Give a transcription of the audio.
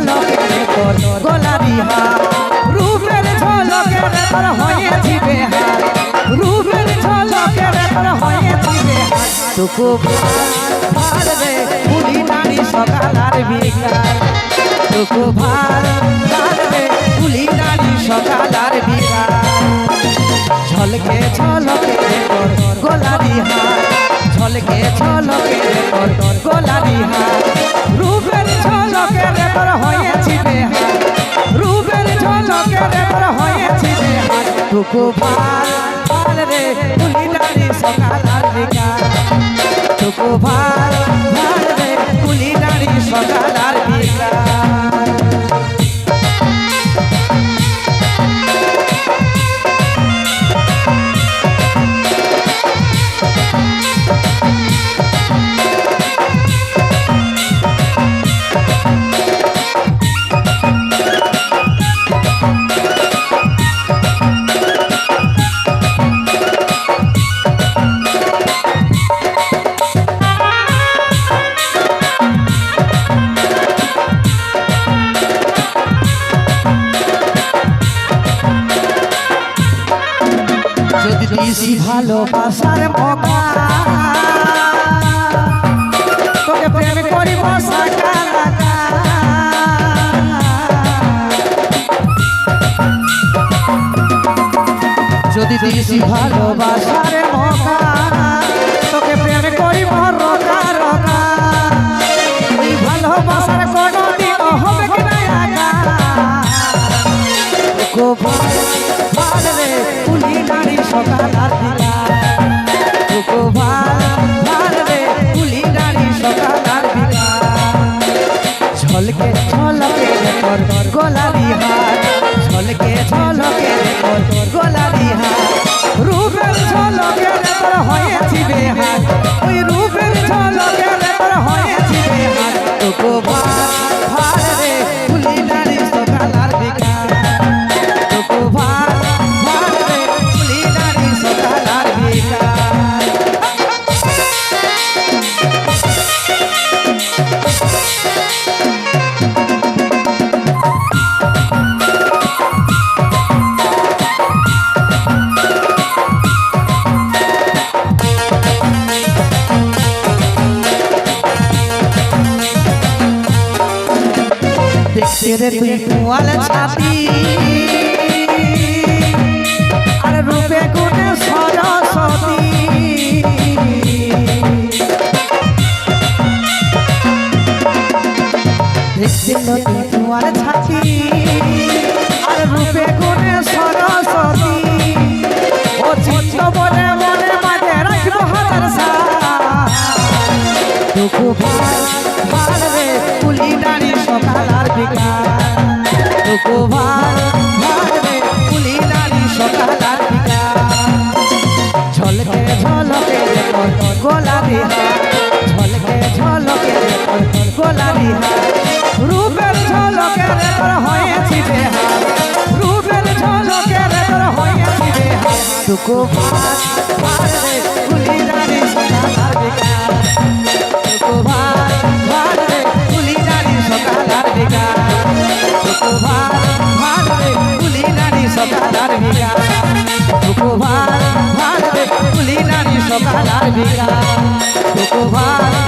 ঝলকে তোর গোলাপি হাত রূপের ঝলকে তোর হয়েছি বেহাত রূপের ঝলকে তোর হয়েছি বেহাত টুকু ভার রে পুলি নারী সকাল আর বিকাল টুকু ভার রে পুলি নারী সকাল আর বিকাল ঝলকে ঝলকে তোর গোলাপি হাত ঝলকে ঝলকে তোর গোলাপি হাত রূপের ঝলকে তোর হয়েছি বেহাত রূপের ঝলকে তোর হয়েছি বেহাত টুকু ভার রে পুলি নারী সকাল আর বিকাল টুকু ভার রে পুলি নারী সকাল আর বিকাল দিছি ভালোবাসার মকা তোকে প্রেম করিব সাকা লাগা যদি দিছি ভালোবাসার মকা তোকে প্রেম করিব রকা রকা এই ভালোবাসার কোনো দিন হবে কি না আগা গো ভাল রে পুলি নারী সকাল আর বিকাল টুকু ভাল রে পুলি নারী সকাল আর বিকাল ঝলকে ঝলকে তোর গোলাপি হাত ঝলকে ঝলকে তোর গোলাপি হাত রূপের ঝলকে তোর হয়েছি বেহাত ওই রূপের ঝলকে তোর হয়েছি বেহাত টুকু ভাল রে পুলি নারী সকাল আর বিকাল টুকু ভাল রে পুলি নারী সকাল আর বিকাল দেখতে রে তুই কুয়াল ছাতি আর রূপে গুণে সরস্বতী দেখতে তুই কুয়াল ছাতি আর রূপে গুণে সরস্বতী ও চিত্ত বলে মনে মাঝে রাখবো হাজার টুকু ভাল রে পুলি নারী সকাল আর বিকাল টুকু ভাল রে পুলি নারী সকাল আর বিকাল ঝলকে ঝলকে তোর গোলাপি হাত ঝলকে ঝলকে তোর গোলাপি হাত রূপের ঝলকে তোর হয়েছি বেহাত রূপের ঝলকে তোর হয়েছি বেহাত টুকু ভাল রে পুলি নারী সকাল আর বিকাল টুকু ভাল রে পুলি নারী সকাল আর বিকাল টুকু ভাল রে পুলি নারী সকাল আর বিকাল টুকু ভাল রে পুলি নারী সকাল আর বিকাল টুকু ভাল